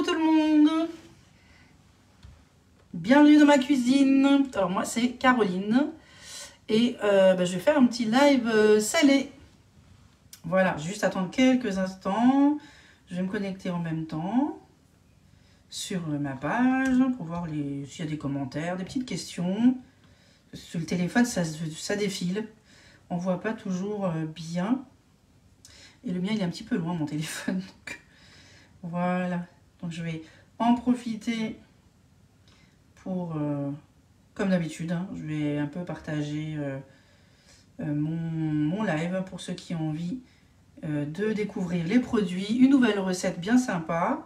tout le monde. Bienvenue dans ma cuisine. Alors moi c'est Caroline et je vais faire un petit live salé. Voilà, juste attendre quelques instants. Je vais me connecter en même temps sur ma page pour voir s'il y a des commentaires, des petites questions. Sur le téléphone ça défile. On voit pas toujours bien. Et le mien il est un petit peu loin mon téléphone. Donc, voilà. Donc je vais en profiter pour, comme d'habitude, hein, je vais un peu partager mon live pour ceux qui ont envie de découvrir les produits, une nouvelle recette bien sympa.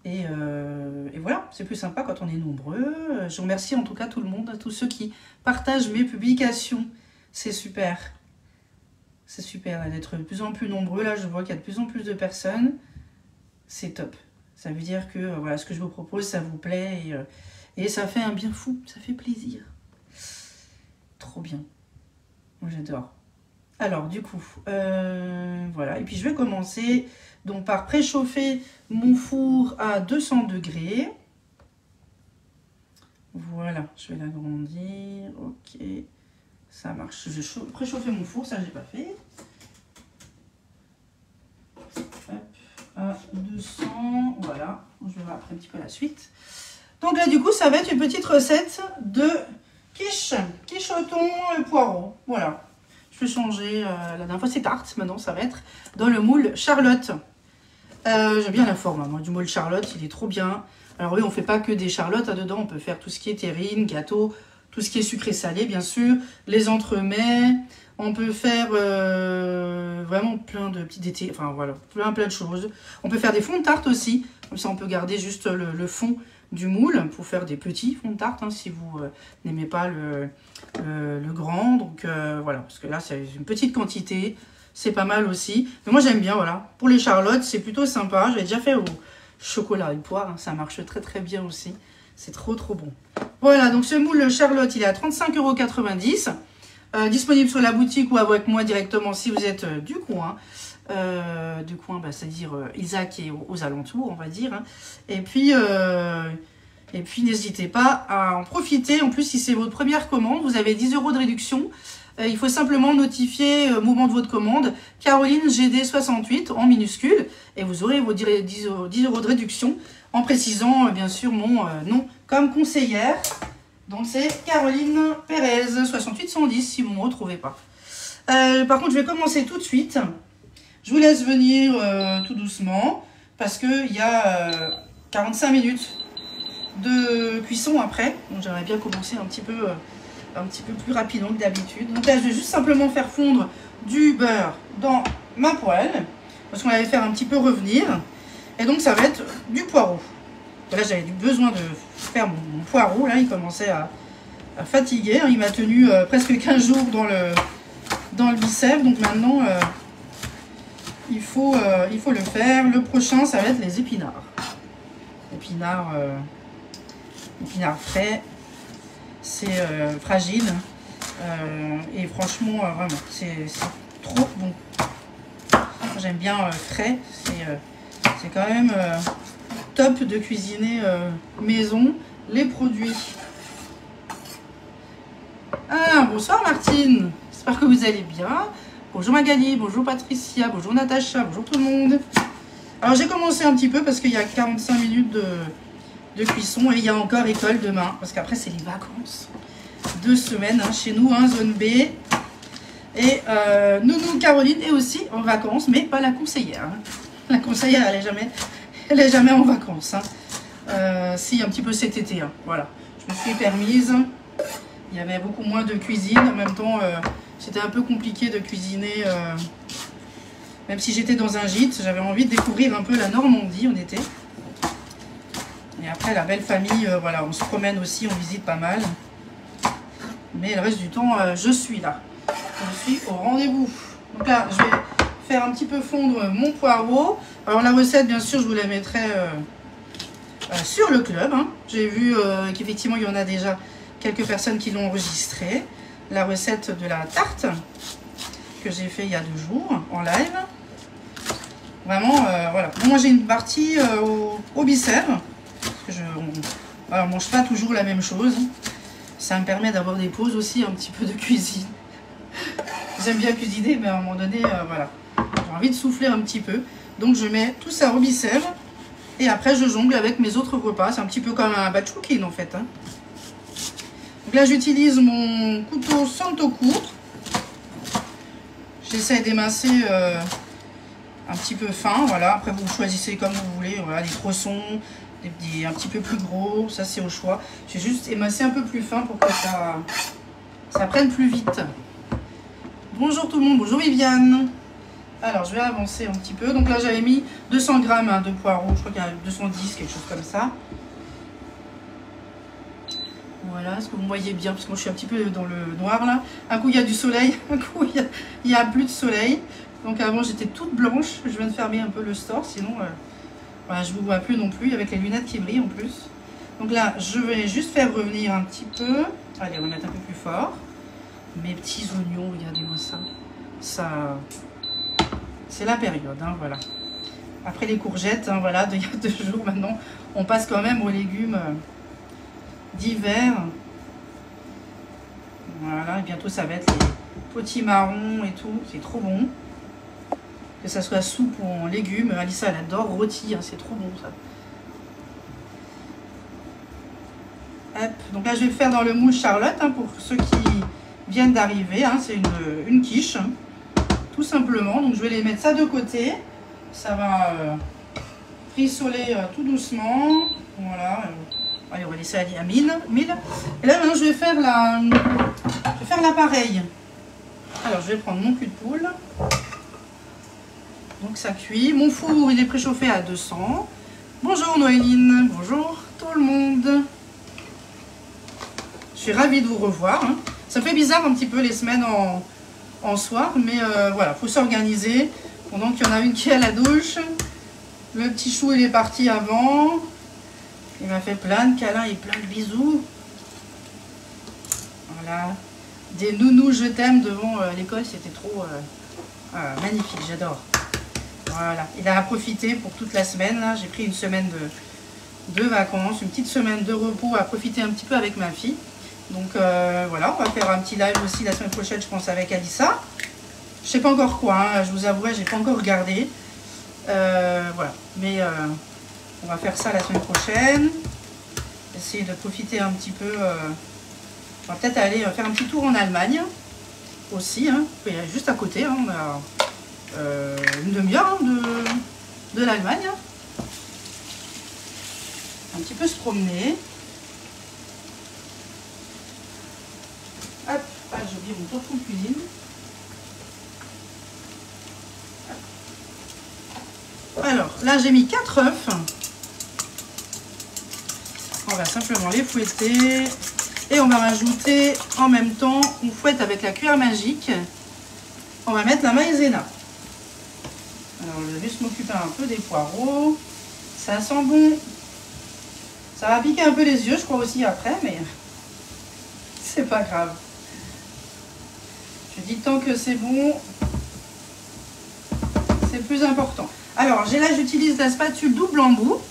Et voilà, c'est plus sympa quand on est nombreux. Je remercie en tout cas tout le monde, tous ceux qui partagent mes publications. C'est super. C'est super d'être de plus en plus nombreux. Là, je vois qu'il y a de plus en plus de personnes. C'est top. Ça veut dire que voilà, ce que je vous propose, ça vous plaît. Et ça fait un bien fou. Ça fait plaisir. Trop bien. Moi, j'adore. Alors, du coup, voilà. Et puis, je vais commencer donc par préchauffer mon four à 200 degrés. Voilà. Je vais l'agrandir. Ok. Ça marche. Je vais préchauffer mon four. Ça, je n'ai pas fait. Hop. À 200. Voilà. Je vais voir après un petit peu la suite. Donc là, du coup, ça va être une petite recette de quiche au thon et poireau. Voilà. Je vais changer. La dernière fois, c'est tarte. Maintenant, ça va être dans le moule Charlotte. J'aime bien la forme. Moi, du moule Charlotte, il est trop bien. Alors oui, on ne fait pas que des Charlottes. Dedans, on peut faire tout ce qui est terrine, gâteau, tout ce qui est sucré-salé, bien sûr. Les entremets. On peut faire vraiment plein de petits détails. Enfin, voilà, plein de choses. On peut faire des fonds de tarte aussi. Comme ça, on peut garder juste le fond du moule pour faire des petits fonds de tarte, hein, si vous n'aimez pas le grand. Donc, voilà, parce que là, c'est une petite quantité. C'est pas mal aussi. Mais moi, j'aime bien, voilà. Pour les charlottes, c'est plutôt sympa. J'avais déjà fait au chocolat et poire. Hein, ça marche très, très bien aussi. C'est trop, trop bon. Voilà, donc ce moule Charlotte, il est à 35,90 €. Disponible sur la boutique ou avec moi directement si vous êtes du coin. C'est-à-dire Isaac et aux alentours, on va dire. Hein. Et puis n'hésitez pas à en profiter. En plus, si c'est votre première commande, vous avez 10 € de réduction. Il faut simplement notifier au moment de votre commande Caroline GD68 en minuscule. Et vous aurez vos 10 € de réduction en précisant bien sûr mon nom comme conseillère. Donc c'est Caroline Pérez, 6810 si vous ne me retrouvez pas. Par contre, je vais commencer tout de suite. Je vous laisse venir tout doucement parce qu'il y a 45 minutes de cuisson après. Donc j'aimerais bien commencer un petit peu plus rapidement que d'habitude. Donc là, je vais juste simplement faire fondre du beurre dans ma poêle parce qu'on allait faire un petit peu revenir. Et donc ça va être du poireau. Là, j'avais besoin de faire mon poireau. Là, il commençait à fatiguer. Il m'a tenu presque 15 jours dans le biceps. Donc maintenant, il faut le faire. Le prochain, ça va être les épinards. Épinards frais. C'est fragile. Et franchement, vraiment, c'est trop bon. J'aime bien frais. C'est quand même... top de cuisiner maison les produits. Ah, bonsoir Martine, j'espère que vous allez bien. Bonjour Magali, bonjour Patricia, bonjour Natacha, bonjour tout le monde. Alors j'ai commencé un petit peu parce qu'il y a 45 minutes de cuisson et il y a encore école demain parce qu'après c'est les vacances. 2 semaines hein, chez nous, hein, zone B. Et Nounou Caroline est aussi en vacances, mais pas la conseillère. Hein. La conseillère elle est jamais en vacances. Hein. Si, un petit peu cet été. Hein. Voilà. Je me suis permise. Il y avait beaucoup moins de cuisine. En même temps, c'était un peu compliqué de cuisiner. Même si j'étais dans un gîte, j'avais envie de découvrir un peu la Normandie en été. Et après, la belle famille, voilà, on se promène aussi, on visite pas mal. Mais le reste du temps, je suis là. Je suis au rendez-vous. Donc là, je vais faire un petit peu fondre mon poireau. Alors la recette, bien sûr, je vous la mettrai sur le club. Hein. J'ai vu qu'effectivement, il y en a déjà quelques personnes qui l'ont enregistré. La recette de la tarte que j'ai fait il y a 2 jours en live. Vraiment, voilà. Bon, moi, j'ai une partie au bicep. On mange pas toujours la même chose. Ça me permet d'avoir des pauses aussi, un petit peu de cuisine. J'aime bien cuisiner, mais à un moment donné, voilà. J'ai envie de souffler un petit peu. Donc, je mets tout ça au bicep. Et après, je jongle avec mes autres repas. C'est un petit peu comme un batch cooking, en fait. Hein. Donc là, j'utilise mon couteau Santoku. J'essaie d'émincer un petit peu fin. Voilà. Après, vous choisissez comme vous voulez. Voilà, des tronçons, un petit peu plus gros. Ça, c'est au choix. J'ai juste émincé un peu plus fin pour que ça prenne plus vite. Bonjour tout le monde. Bonjour Viviane. Alors, je vais avancer un petit peu. Donc là, j'avais mis 200 grammes de poireaux. Je crois qu'il y a 210, quelque chose comme ça. Voilà, est-ce que vous voyez bien? Parce que moi, je suis un petit peu dans le noir, là. Un coup, il y a du soleil. Un coup, il y a plus de soleil. Donc avant, j'étais toute blanche. Je viens de fermer un peu le store. Sinon, voilà, je ne vous vois plus non plus, avec les lunettes qui brillent en plus. Donc là, je vais juste faire revenir un petit peu. Allez, on va mettre un peu plus fort. Mes petits oignons, regardez-moi ça. Ça... C'est la période, hein, voilà. Après les courgettes, hein, voilà, il y a 2 jours maintenant, on passe quand même aux légumes d'hiver. Voilà, et bientôt ça va être les potimarrons et tout, c'est trop bon. Que ça soit soupe ou en légumes, Alissa elle adore rôti, hein, c'est trop bon ça. Hop. Donc là je vais faire dans le moule Charlotte, hein, pour ceux qui viennent d'arriver, hein, c'est une quiche. Hein. Tout simplement, donc je vais les mettre ça de côté, ça va rissoler tout doucement, voilà, allez on va laisser aller à 1000, et là maintenant je vais faire l'appareil. Alors je vais prendre mon cul de poule, donc ça cuit, mon four il est préchauffé à 200, bonjour Noéline, bonjour tout le monde, je suis ravie de vous revoir, hein. Ça fait bizarre un petit peu les semaines en soir, mais voilà, faut s'organiser. Pendant qu'il y en a une qui est à la douche, le petit chou il est parti avant, il m'a fait plein de câlins et plein de bisous. Voilà, des nounous je t'aime devant l'école, c'était trop magnifique, j'adore. Voilà, il a profité pour toute la semaine, j'ai pris une semaine de vacances, une petite semaine de repos à profiter un petit peu avec ma fille. Donc voilà, on va faire un petit live aussi la semaine prochaine, je pense, avec Alissa. Je sais pas encore quoi, hein, je vous avouerai, j'ai pas encore regardé. Voilà, mais on va faire ça la semaine prochaine. Essayer de profiter un petit peu. On va peut-être aller faire un petit tour en Allemagne aussi. Hein, juste à côté, hein, on a une demi-heure hein, de l'Allemagne. Un petit peu se promener. Hop, ah, j'ai oublié mon torchon de cuisine. Alors, là j'ai mis 4 œufs. On va simplement les fouetter. Et on va rajouter en même temps, on fouette avec la cuillère magique. On va mettre la maïzena. Alors, je vais juste m'occuper un peu des poireaux. Ça sent bon. Ça va piquer un peu les yeux, je crois aussi après, mais c'est pas grave. Je dis tant que c'est bon, c'est le plus important. Alors, là, j'utilise la spatule double embout.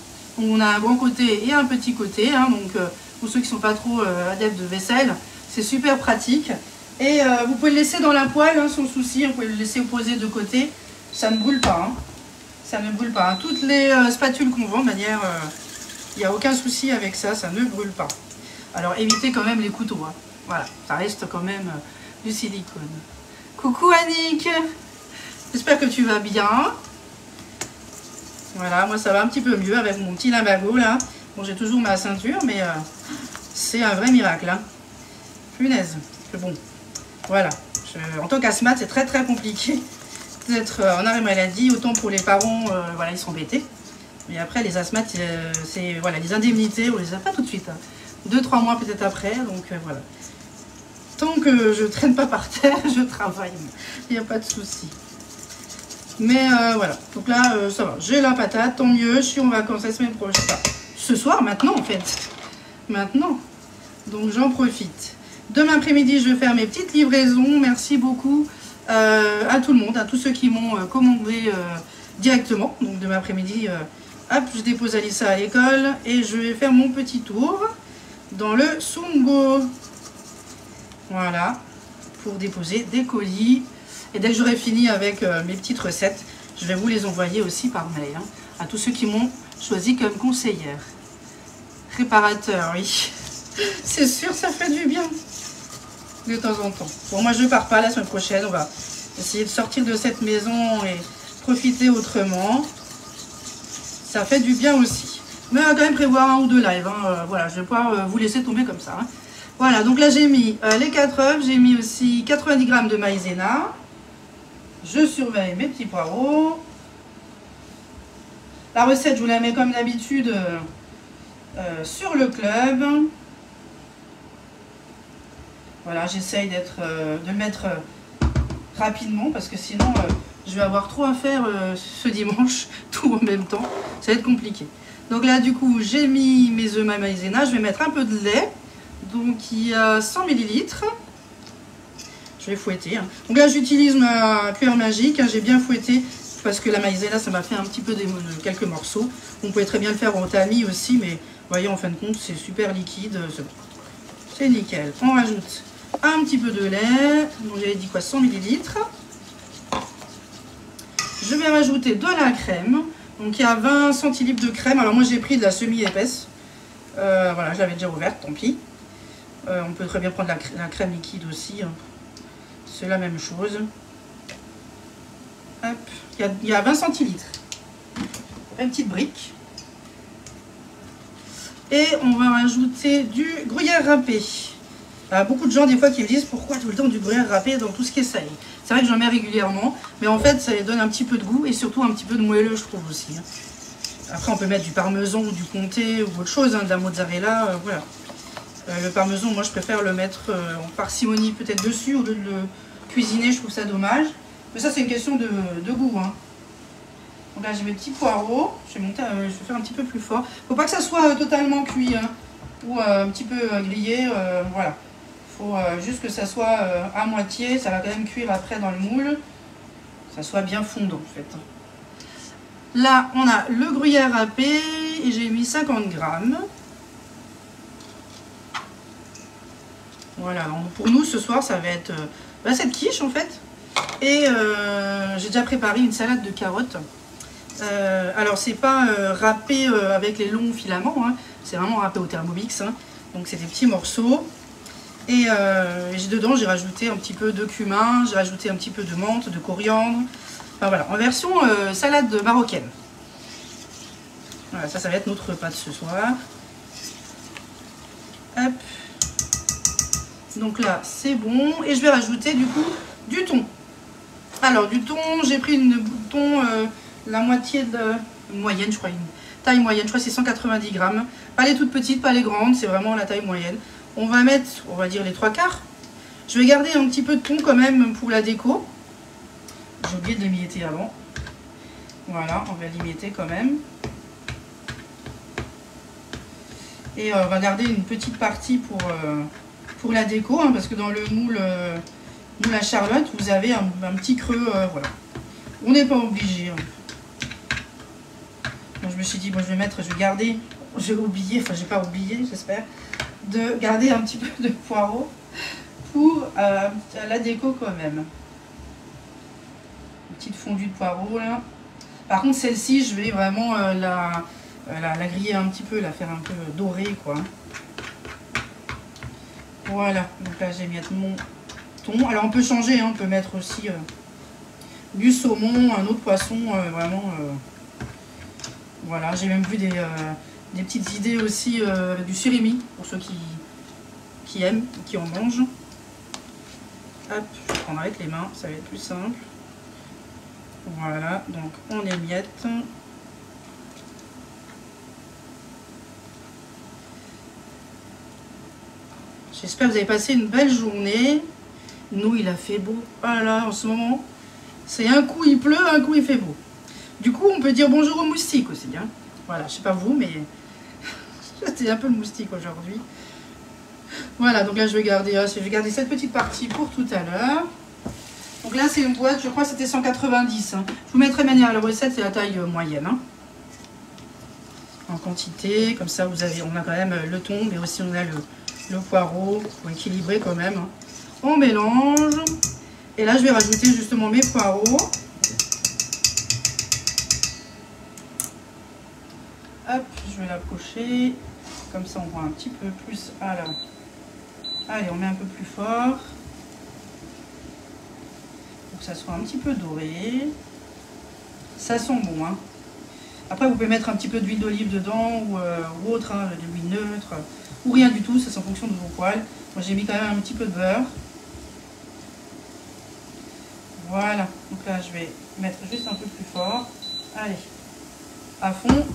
On a un grand côté et un petit côté. Hein, donc, pour ceux qui ne sont pas trop adeptes de vaisselle, c'est super pratique. Et vous pouvez le laisser dans la poêle hein, sans souci. Vous pouvez le laisser poser de côté. Ça ne brûle pas. Hein. Ça ne brûle pas. Hein. Toutes les spatules qu'on vend, de manière, il n'y a aucun souci avec ça. Ça ne brûle pas. Alors, évitez quand même les couteaux. Hein. Voilà, ça reste quand même du silicone. Coucou Annick, j'espère que tu vas bien. Voilà, moi ça va un petit peu mieux avec mon petit limbago là. Bon, j'ai toujours ma ceinture, mais c'est un vrai miracle. Hein. Punaise, c'est bon. Voilà, en tant qu'asthmate, c'est très très compliqué d'être en arrêt maladie. Autant pour les parents, voilà, ils sont embêtés. Mais après, les asthmates, c'est voilà, les indemnités, on les a pas tout de suite. Hein. 2-3 mois peut-être après, donc voilà. Tant que je traîne pas par terre, je travaille. Il n'y a pas de souci. Mais voilà, donc là, ça va. J'ai la patate, tant mieux. Je suis en vacances la semaine prochaine. Enfin, ce soir, maintenant, en fait. Maintenant. Donc, j'en profite. Demain après-midi, je vais faire mes petites livraisons. Merci beaucoup à tout le monde, à tous ceux qui m'ont commandé directement. Donc demain après-midi, hop, je dépose Alissa à l'école et je vais faire mon petit tour dans le Sungo. Voilà, pour déposer des colis. Et dès que j'aurai fini avec mes petites recettes, je vais vous les envoyer aussi par mail, hein, à tous ceux qui m'ont choisi comme conseillère. Réparateur, oui. C'est sûr, ça fait du bien de temps en temps. Bon, moi je pars pas la semaine prochaine. On va essayer de sortir de cette maison et profiter autrement. Ça fait du bien aussi. Mais on va quand même prévoir 1 ou 2 lives. Hein. Voilà, je vais pas vous laisser tomber comme ça. Hein. Voilà, donc là j'ai mis les 4 œufs. J'ai mis aussi 90 g de maïzena. Je surveille mes petits poireaux. La recette, je vous la mets comme d'habitude sur le club. Voilà, j'essaye de le mettre rapidement parce que sinon je vais avoir trop à faire ce dimanche, tout en même temps. Ça va être compliqué. Donc là, du coup, j'ai mis mes œufs maïzena. Je vais mettre un peu de lait. Donc il y a 100 ml. Je vais fouetter. Hein. Donc là, j'utilise ma cuillère magique. Hein. J'ai bien fouetté parce que la maïzena, ça m'a fait un petit peu quelques morceaux. On pouvait très bien le faire en tamis aussi, mais vous voyez, en fin de compte, c'est super liquide. C'est nickel. On rajoute un petit peu de lait. Donc j'avais dit quoi, 100 ml. Je vais rajouter de la crème. Donc il y a 20 centilitres de crème. Alors moi, j'ai pris de la semi-épaisse. Voilà, je l'avais déjà ouverte, tant pis. On peut très bien prendre la crème liquide aussi. Hein. C'est la même chose. Hop. Il y a 20 centilitres. Une petite brique. Et on va rajouter du gruyère râpé. Il y a beaucoup de gens des fois qui me disent pourquoi tout le temps du gruyère râpé dans tout ce qui est salé. C'est vrai que j'en mets régulièrement. Mais en fait, ça donne un petit peu de goût et surtout un petit peu de moelleux, je trouve aussi. Hein. Après, on peut mettre du parmesan ou du comté ou autre chose, hein, de la mozzarella. Voilà. Le parmesan, moi, je préfère le mettre en parcimonie peut-être dessus au lieu de le cuisiner. Je trouve ça dommage. Mais ça, c'est une question de goût. Hein. Donc là, j'ai mes petits poireaux. Je vais faire un petit peu plus fort. Faut pas que ça soit totalement cuit hein, ou un petit peu grillé. Voilà. Faut juste que ça soit à moitié. Ça va quand même cuire après dans le moule. Que ça soit bien fondant, en fait. Là, on a le gruyère râpé et j'ai mis 50 grammes. Voilà, donc pour nous ce soir ça va être cette quiche en fait. Et j'ai déjà préparé une salade de carottes. Alors c'est pas râpé avec les longs filaments, hein. C'est vraiment râpé au Thermomix. Hein. Donc c'est des petits morceaux. Et dedans j'ai rajouté un petit peu de cumin, j'ai rajouté un petit peu de menthe, de coriandre. Enfin voilà, en version salade marocaine. Voilà, ça va être notre repas de ce soir. Hop. Donc là, c'est bon. Et je vais rajouter du coup du thon. Alors, du thon, j'ai pris une thon, la moitié de moyenne, je crois, une taille moyenne. Je crois que c'est 190 grammes. Pas les toutes petites, pas les grandes, c'est vraiment la taille moyenne. On va mettre, on va dire les 3/4. Je vais garder un petit peu de thon quand même pour la déco. J'ai oublié de l'émietter avant. Voilà, on va l'émietter quand même. Et on va garder une petite partie pour la déco, hein, parce que dans le moule à Charlotte, vous avez un petit creux, voilà. On n'est pas obligé. Hein. Donc je me suis dit, bon, je vais garder, j'ai oublié, enfin j'ai pas oublié, j'espère, de garder un petit peu de poireau pour la déco quand même. Une petite fondue de poireau là. Par contre, celle-ci, je vais vraiment la griller un petit peu, la faire un peu dorée, quoi. Voilà, donc là j'ai mis mon thon. Alors on peut changer, hein, on peut mettre aussi du saumon, un autre poisson, vraiment. Voilà, j'ai même vu des petites idées aussi avec du surimi, pour ceux qui aiment, qui en mangent. Hop, je vais prendre avec les mains, ça va être plus simple. Voilà, donc on émiette. J'espère que vous avez passé une belle journée. Nous, il a fait beau. Voilà, en ce moment, c'est un coup il pleut, un coup il fait beau. Du coup, on peut dire bonjour aux moustiques aussi. Hein. Voilà, je sais pas vous, mais c'était un peu le moustique aujourd'hui. Voilà, donc là, je vais garder cette petite partie pour tout à l'heure. Donc Donc là, c'est une boîte, je crois que c'était 190. Hein. Je vous mettrai manière la recette, c'est la taille moyenne. Hein. En quantité, comme ça, vous avez, on a quand même le thon, mais aussi on a le poireau, pour équilibrer quand même. Hein. On mélange. Et là, je vais rajouter justement mes poireaux. Hop, je vais l'approcher. Comme ça, on voit un petit peu plus à la... Allez, on met un peu plus fort. Pour que ça soit un petit peu doré. Ça sent bon, hein. Après, vous pouvez mettre un petit peu d'huile d'olive dedans ou autre, hein, de l'huile neutre. Ou rien du tout, ça c'est en fonction de vos poils. Moi, j'ai mis quand même un petit peu de beurre. Voilà. Donc là, je vais mettre juste un peu plus fort. Allez, à fond.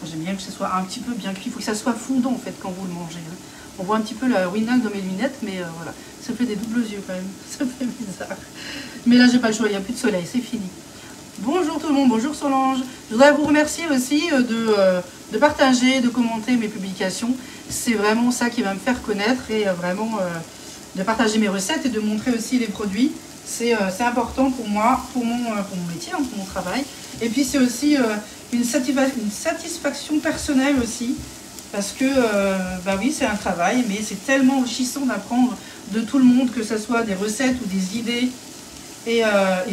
J'aime bien que ce soit un petit peu bien cuit. Il faut que ça soit fondant en fait quand vous le mangez. Hein. On voit un petit peu la ruinade dans mes lunettes, mais voilà. Ça fait des doubles yeux quand même. Ça fait bizarre. Mais là, j'ai pas le choix. Il n'y a plus de soleil. C'est fini. Bonjour tout le monde. Bonjour Solange. Je voudrais vous remercier aussi de partager, de commenter mes publications. C'est vraiment ça qui va me faire connaître et vraiment de partager mes recettes et de montrer aussi les produits. C'est important pour moi, pour mon métier, hein, pour mon travail. Et puis c'est aussi une satisfaction personnelle aussi. Parce que, bah oui, c'est un travail, mais c'est tellement enrichissant d'apprendre de tout le monde, que ce soit des recettes ou des idées. Et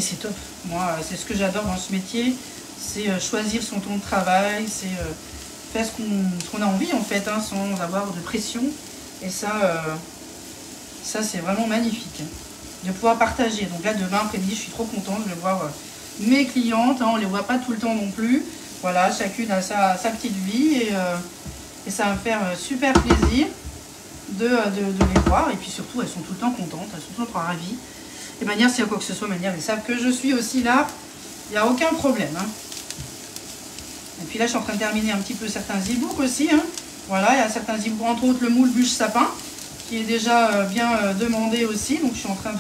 c'est top. Moi, c'est ce que j'adore dans ce métier. C'est choisir son ton de travail, c'est faire ce qu'on a envie en fait, hein, sans avoir de pression. Et ça c'est vraiment magnifique. De pouvoir partager. Donc là, demain après-midi, je suis trop contente de voir mes clientes. Hein, on ne les voit pas tout le temps non plus. Voilà, chacune a sa petite vie. Et ça va me faire super plaisir de les voir. Et puis surtout, elles sont tout le temps contentes. Elles sont tout le temps ravies. Et manière, s'il y a quoi que ce soit, manière, elles savent que je suis aussi là. Il n'y a aucun problème. Hein. Et puis là, je suis en train de terminer un petit peu certains e-books aussi. Hein. Voilà, il y a certains e-books, entre autres le moule bûche sapin, qui est déjà bien demandé aussi. Donc je suis en train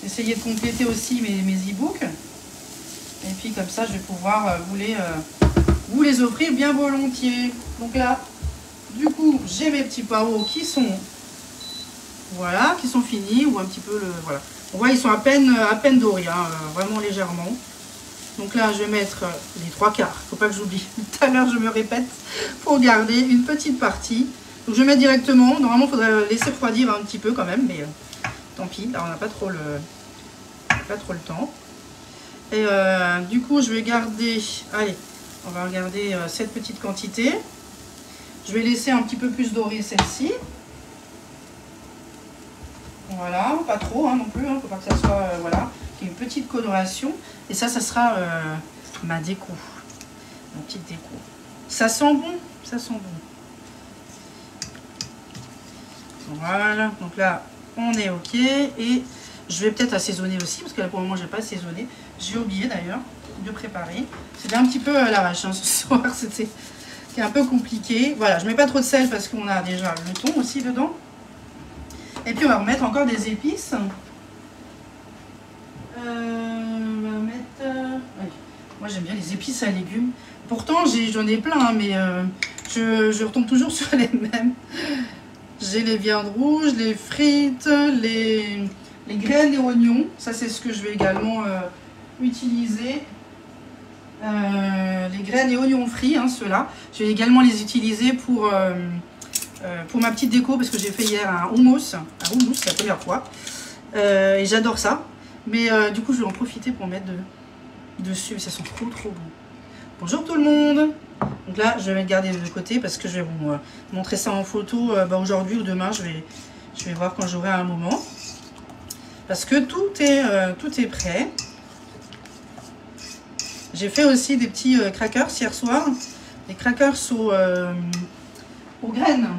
d'essayer de compléter aussi mes e-books. Et puis comme ça, je vais pouvoir vous les offrir bien volontiers. Donc là, du coup, j'ai mes petits poireaux qui sont, voilà, qui sont finis, ou un petit peu, voilà. On voit, ils sont à peine dorés, hein, vraiment légèrement. Donc là, je vais mettre les 3/4. Faut pas que j'oublie. Tout à l'heure, je me répète, pour garder une petite partie. Donc je mets directement. Normalement, il faudrait laisser refroidir un petit peu quand même, mais tant pis. Là, on n'a pas trop le temps. Et du coup, je vais garder. Allez, on va regarder cette petite quantité. Je vais laisser un petit peu plus dorer celle-ci. Voilà, pas trop hein, non plus. Hein, faut pas que ça soit voilà. Une petite coloration. Et ça sera ma déco. Ma petite déco. Ça sent bon. Ça sent bon. Voilà. Donc là, on est OK. Et je vais peut-être assaisonner aussi. Parce que là, pour le moment, je n'ai pas assaisonné. J'ai oublié d'ailleurs de préparer. C'était un petit peu à l'arrache hein, ce soir. C'était un peu compliqué. Voilà, je ne mets pas trop de sel parce qu'on a déjà le thon aussi dedans. Et puis, on va remettre encore des épices. On va mettre... oui. Moi j'aime bien les épices à légumes. Pourtant j'en ai plein hein, mais je retombe toujours sur les mêmes. J'ai les viandes rouges, les frites, les graines et oignons. Ça c'est ce que je vais également utiliser. Les graines et oignons frits, hein, ceux-là. Je vais également les utiliser pour ma petite déco parce que j'ai fait hier un houmous. Un houmous, c'est la première fois. Et j'adore ça. Mais du coup, je vais en profiter pour en mettre dessus. Ça sent trop bon. Bonjour tout le monde. Donc là, je vais le garder de côté parce que je vais vous montrer ça en photo aujourd'hui ou demain. Je vais voir quand j'aurai un moment. Parce que tout est prêt. J'ai fait aussi des petits crackers hier soir. Des crackers aux graines.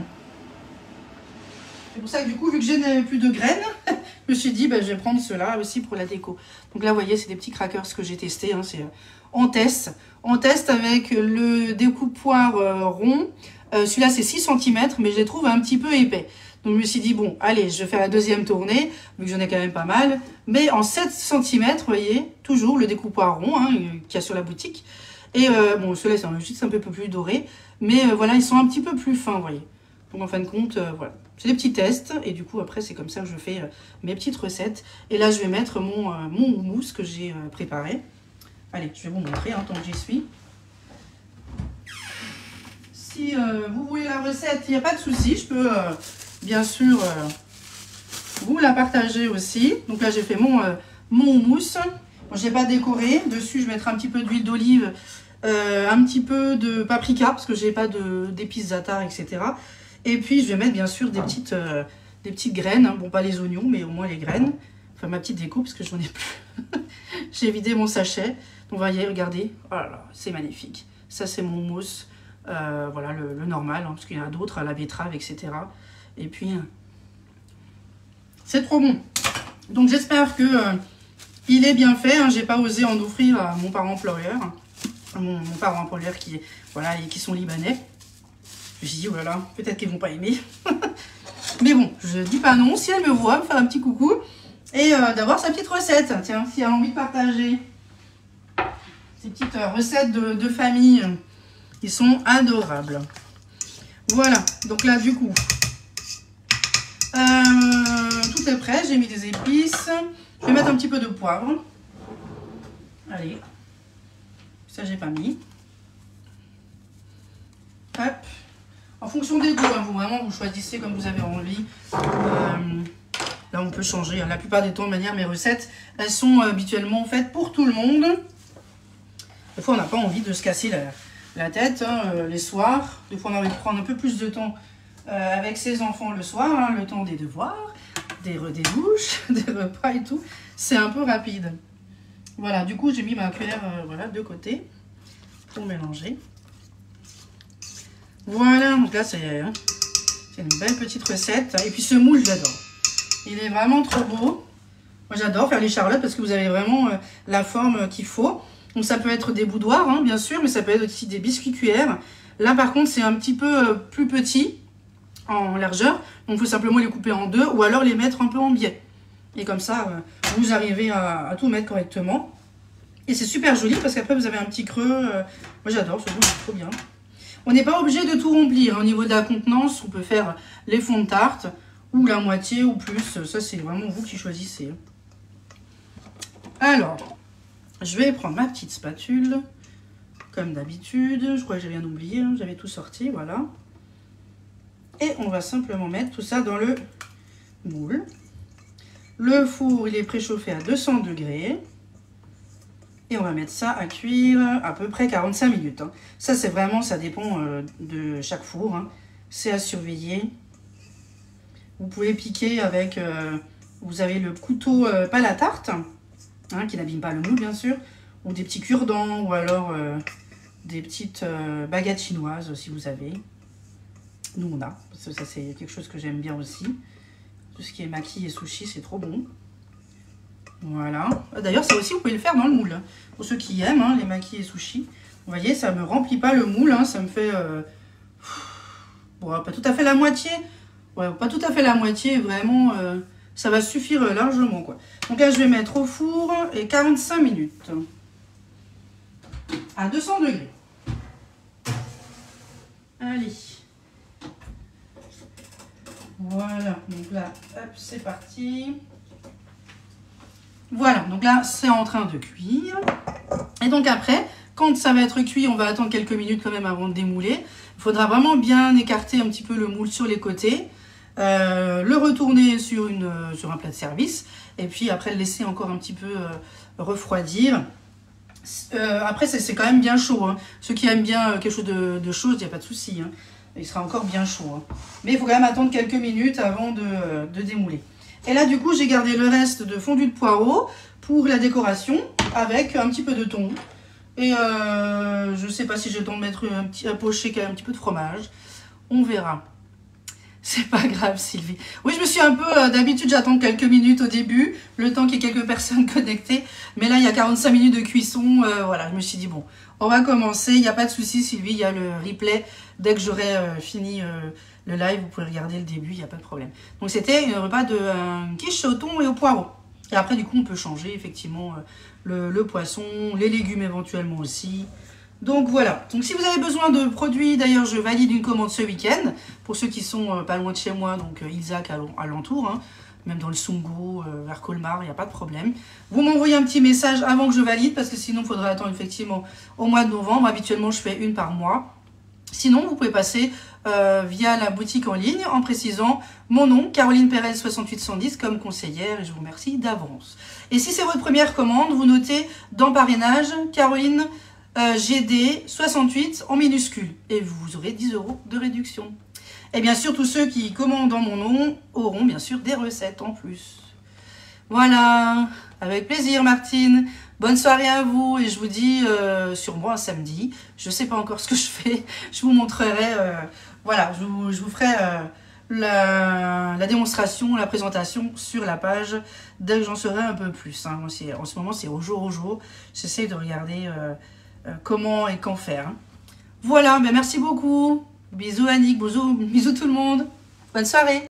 C'est pour ça que du coup, vu que je n'ai plus de graines, je me suis dit, je vais prendre ceux-là aussi pour la déco. Donc là, vous voyez, c'est des petits crackers que j'ai testés. Hein, c'est en test. En test avec le découpoir rond. Celui-là, c'est 6 cm, mais je les trouve un petit peu épais. Donc je me suis dit, bon, allez, je vais faire la deuxième tournée, vu que j'en ai quand même pas mal. Mais en 7 cm, vous voyez, toujours le découpoir rond hein, qu'il y a sur la boutique. Et bon, ceux-là, c'est juste un peu plus doré. Mais voilà, ils sont un petit peu plus fins, vous voyez. Donc en fin de compte, voilà. C'est des petits tests et du coup après c'est comme ça que je fais mes petites recettes. Et là je vais mettre mon houmous que j'ai préparé. Allez, je vais vous montrer tant que j'y suis. Si vous voulez la recette, il n'y a pas de souci, je peux bien sûr vous la partager aussi. Donc là j'ai fait mon houmous. Bon, je n'ai pas décoré. Dessus je mettrai un petit peu d'huile d'olive, un petit peu de paprika parce que j'ai pas d'épices zatar, etc. Et puis je vais mettre bien sûr des petites graines. Hein. Bon, pas les oignons, mais au moins les graines. Enfin ma petite découpe parce que je n'en ai plus. J'ai vidé mon sachet. Donc voyez, regardez. Oh là là, c'est magnifique. Ça c'est mon houmous. Voilà le normal, hein, parce qu'il y en a d'autres à la betterave, etc. Et puis c'est trop bon. Donc j'espère que il est bien fait. Hein. J'ai pas osé en offrir à mon parent employeur, mon parent employeur qui voilà et qui sont libanais. Je me suis dit oh là là, peut-être qu'ils vont pas aimer. Mais bon, je dis pas non. Si elle me voit, me faire un petit coucou et d'avoir sa petite recette. Tiens, si elle a envie de partager ces petites recettes de famille. Ils sont adorables. Voilà, donc là du coup, tout est prêt. J'ai mis des épices. Je vais mettre un petit peu de poivre. Allez, ça j'ai pas mis. Hop. En fonction des goûts, hein, vous vraiment vous choisissez comme vous avez envie. Là on peut changer. Hein. La plupart des temps, de manière, mes recettes, elles sont habituellement faites pour tout le monde. Des fois on n'a pas envie de se casser la tête les soirs. Des fois on a envie de prendre un peu plus de temps avec ses enfants le soir, hein, le temps des devoirs, des douches, des repas et tout. C'est un peu rapide. Voilà, du coup j'ai mis ma cuillère voilà, de côté pour mélanger. Voilà, donc là c'est une belle petite recette. Et puis ce moule j'adore. Il est vraiment trop beau. Moi j'adore faire les charlottes parce que vous avez vraiment la forme qu'il faut. Donc ça peut être des boudoirs, hein, bien sûr, mais ça peut être aussi des biscuits cuillères. Là, par contre, c'est un petit peu plus petit en largeur. Donc, il faut simplement les couper en deux ou alors les mettre un peu en biais. Et comme ça, vous arrivez à tout mettre correctement. Et c'est super joli parce qu'après, vous avez un petit creux. Moi, j'adore, ce goût, c'est trop bien. On n'est pas obligé de tout remplir. Au niveau de la contenance, on peut faire les fonds de tarte ou la moitié ou plus. Ça, c'est vraiment vous qui choisissez. Alors... je vais prendre ma petite spatule, comme d'habitude. Je crois que j'ai rien oublié, hein. J'avais tout sorti, voilà. Et on va simplement mettre tout ça dans le moule. Le four, il est préchauffé à 200 degrés. Et on va mettre ça à cuire à peu près 45 minutes. Hein. Ça, c'est vraiment, ça dépend de chaque four. Hein. C'est à surveiller. Vous pouvez piquer avec, vous avez le couteau pas la tarte. Hein, qui n'abîme pas le moule bien sûr, ou des petits cure-dents, ou alors des petites baguettes chinoises si vous avez. Nous on a, parce que ça c'est quelque chose que j'aime bien aussi. Tout ce qui est maki et sushi c'est trop bon. Voilà, d'ailleurs ça aussi vous pouvez le faire dans le moule. Hein. Pour ceux qui aiment hein, les maki et sushi, vous voyez ça me remplit pas le moule, hein, ça me fait... bon, pas tout à fait la moitié, ouais, pas tout à fait la moitié, vraiment... ça va suffire largement quoi. Donc là je vais mettre au four et 45 minutes. À 200 degrés. Allez. Voilà. Donc là, hop, c'est parti. Voilà. Donc là, c'est en train de cuire. Et donc après, quand ça va être cuit, on va attendre quelques minutes quand même avant de démouler. Il faudra vraiment bien écarter un petit peu le moule sur les côtés. Le retourner sur un plat de service et puis après le laisser encore un petit peu refroidir. Après c'est quand même bien chaud. Hein. Ceux qui aiment bien quelque chose de chaud, il n'y a pas de souci. Hein. Il sera encore bien chaud. Hein. Mais il faut quand même attendre quelques minutes avant de démouler. Et là du coup j'ai gardé le reste de fondu de poireaux pour la décoration avec un petit peu de thon. Et je ne sais pas si j'ai le temps de mettre un poché un petit peu de fromage. On verra. C'est pas grave, Sylvie. Oui, je me suis un peu... d'habitude, j'attends quelques minutes au début, le temps qu'il y ait quelques personnes connectées. Mais là, il y a 45 minutes de cuisson. Voilà, je me suis dit, bon, on va commencer. Il n'y a pas de souci, Sylvie. Il y a le replay. Dès que j'aurai fini le live, vous pouvez regarder le début, il n'y a pas de problème. Donc, c'était un repas de quiche au thon et au poireau. Et après, du coup, on peut changer, effectivement, le poisson, les légumes éventuellement aussi. Donc voilà, donc si vous avez besoin de produits, d'ailleurs je valide une commande ce week-end, pour ceux qui sont pas loin de chez moi, donc Ilzac à l'entour, hein, même dans le Sungo, vers Colmar, il n'y a pas de problème. Vous m'envoyez un petit message avant que je valide, parce que sinon il faudra attendre effectivement au mois de novembre. Habituellement je fais une par mois. Sinon vous pouvez passer via la boutique en ligne en précisant mon nom, Caroline Perel 6810 comme conseillère, et je vous remercie d'avance. Et si c'est votre première commande, vous notez dans parrainage Caroline GD 68 en minuscule et vous aurez 10 € de réduction. Et bien sûr, tous ceux qui commandent en mon nom auront bien sûr des recettes en plus. Voilà, avec plaisir Martine. Bonne soirée à vous et je vous dis sûrement un samedi. Je ne sais pas encore ce que je fais. Je vous montrerai, voilà, je vous ferai la démonstration, la présentation sur la page dès que j'en saurai un peu plus. Hein. En ce moment, c'est au jour. J'essaie de regarder comment et quand faire. Hein. Voilà, ben merci beaucoup. Bisous Annick, bisous tout le monde. Bonne soirée.